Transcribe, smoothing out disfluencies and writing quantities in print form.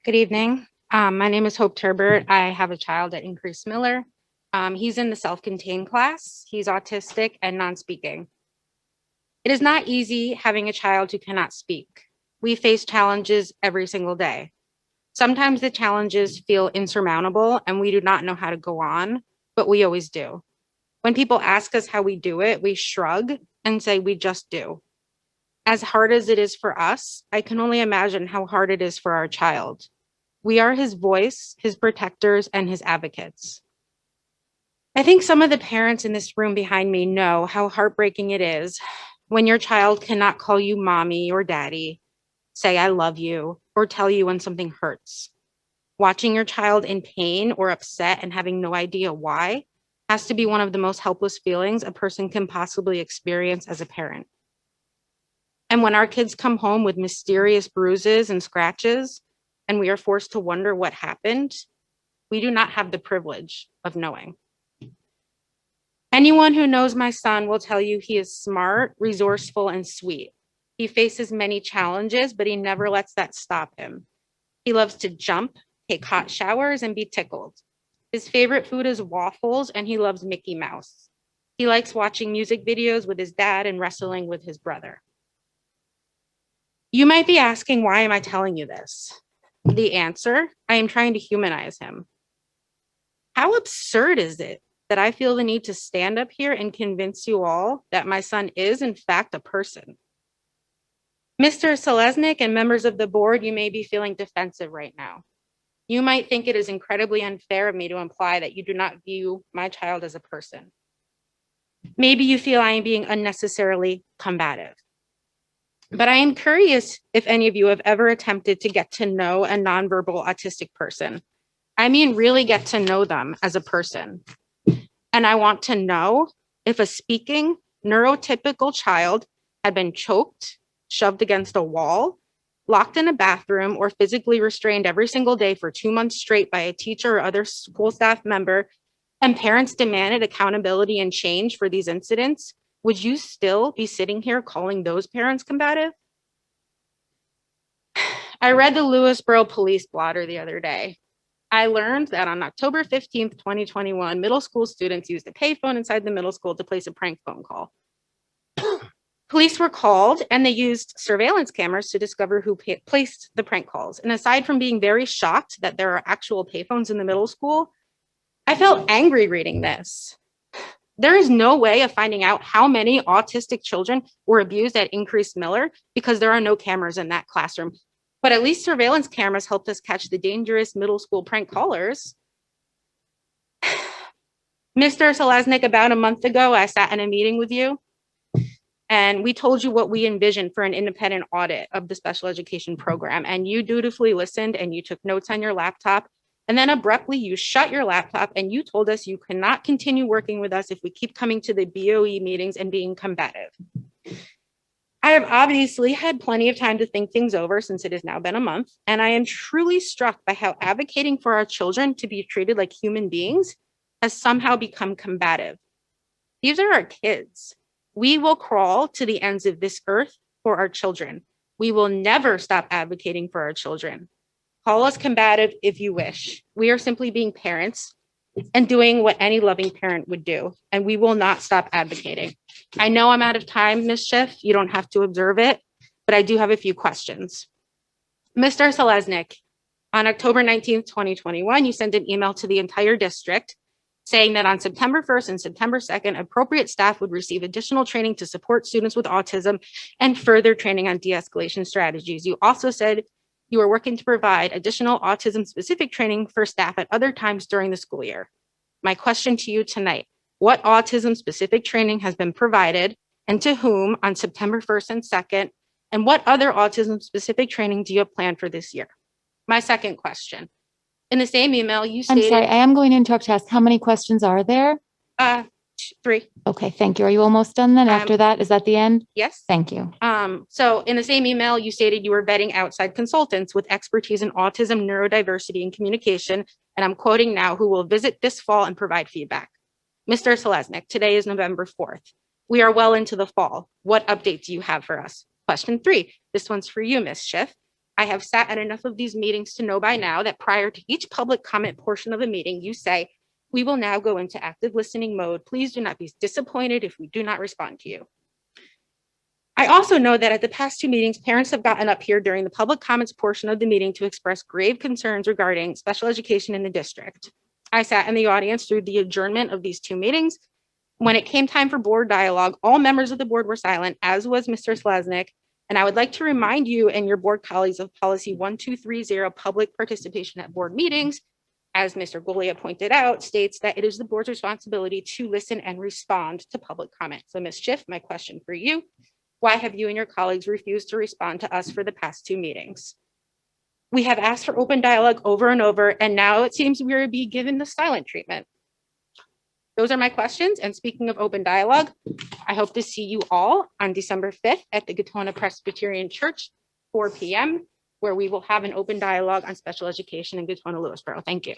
Good evening. My name is Hope Turbert. I have a child at Increase Miller. He's in the self-contained class. He's autistic and non-speaking. It is not easy having a child who cannot speak. We face challenges every single day. Sometimes the challenges feel insurmountable and we do not know how to go on, but we always do. When people ask us how we do it, we shrug and say we just do. As hard as it is for us, I can only imagine how hard it is for our child. We are his voice, his protectors, and his advocates. I think some of the parents in this room behind me know how heartbreaking it is when your child cannot call you mommy or daddy, say, I love you, or tell you when something hurts. Watching your child in pain or upset and having no idea why has to be one of the most helpless feelings a person can possibly experience as a parent. And when our kids come home with mysterious bruises and scratches, and we are forced to wonder what happened, we do not have the privilege of knowing. Anyone who knows my son will tell you he is smart, resourceful, and sweet. He faces many challenges, but he never lets that stop him. He loves to jump, take hot showers, and be tickled. His favorite food is waffles, and he loves Mickey Mouse. He likes watching music videos with his dad and wrestling with his brother. You might be asking, why am I telling you this? The answer, I am trying to humanize him. How absurd is it that I feel the need to stand up here and convince you all that my son is, in fact, a person? Mr. Selesnik and members of the board, you may be feeling defensive right now. You might think it is incredibly unfair of me to imply that you do not view my child as a person. Maybe you feel I am being unnecessarily combative. But I am curious if any of you have ever attempted to get to know a nonverbal autistic person. I mean, really get to know them as a person. And I want to know if a speaking neurotypical child had been choked, shoved against a wall, locked in a bathroom, or physically restrained every single day for 2 months straight by a teacher or other school staff member, and parents demanded accountability and change for these incidents, would you still be sitting here calling those parents combative? I read the Lewisboro police blotter the other day. I learned that on October 15th, 2021, middle school students used a payphone inside the middle school to place a prank phone call. Police were called and they used surveillance cameras to discover who placed the prank calls. And aside from being very shocked that there are actual payphones in the middle school, I felt angry reading this. There is no way of finding out how many autistic children were abused at Increase Miller because there are no cameras in that classroom. But at least surveillance cameras helped us catch the dangerous middle school prank callers. Mr. Selesnik, about a month ago, I sat in a meeting with you and we told you what we envisioned for an independent audit of the special education program. And you dutifully listened and you took notes on your laptop. And then abruptly you shut your laptop and you told us you cannot continue working with us if we keep coming to the BOE meetings and being combative. I have obviously had plenty of time to think things over since it has now been a month, and I am truly struck by how advocating for our children to be treated like human beings has somehow become combative. These are our kids. We will crawl to the ends of this earth for our children. We will never stop advocating for our children. Call us combative if you wish. We are simply being parents and doing what any loving parent would do, and we will not stop advocating. I know I'm out of time, Ms. Schiff. You don't have to observe it, but I do have a few questions. Mr. Selesnik, on October 19th, 2021, you sent an email to the entire district saying that on September 1st and September 2nd, appropriate staff would receive additional training to support students with autism and further training on de-escalation strategies. You also said you are working to provide additional autism-specific training for staff at other times during the school year. My question to you tonight, what autism-specific training has been provided and to whom on September 1st and 2nd, and what other autism-specific training do you have planned for this year? My second question, in the same email, you stated— I'm sorry, I am going to interrupt to ask, how many questions are there? 3. Okay, thank you. Are you almost done then? After that, is that the end? Yes. Thank you. So in the same email, you stated you were vetting outside consultants with expertise in autism, neurodiversity, and communication, and I'm quoting now, who will visit this fall and provide feedback. Mr. Selesnik, today is November 4th. We are well into the fall. What update do you have for us? Question 3, this one's for you, Ms. Schiff. I have sat at enough of these meetings to know by now that prior to each public comment portion of the meeting, you say, "We will now go into active listening mode. Please do not be disappointed if we do not respond to you." I also know that at the past 2 meetings, parents have gotten up here during the public comments portion of the meeting to express grave concerns regarding special education in the district. I sat in the audience through the adjournment of these 2 meetings. When it came time for board dialogue, all members of the board were silent, as was Mr. Selesnik. And I would like to remind you and your board colleagues of policy 1230, public participation at board meetings, as Mr. Golia pointed out, states that it is the board's responsibility to listen and respond to public comment. So Ms. Schiff, my question for you, why have you and your colleagues refused to respond to us for the past 2 meetings? We have asked for open dialogue over and over, and now it seems we are being given the silent treatment. Those are my questions. And speaking of open dialogue, I hope to see you all on December 5th at the Gatona Presbyterian Church, 4 p.m., where we will have an open dialogue on special education in Gatona Lewisboro. Thank you.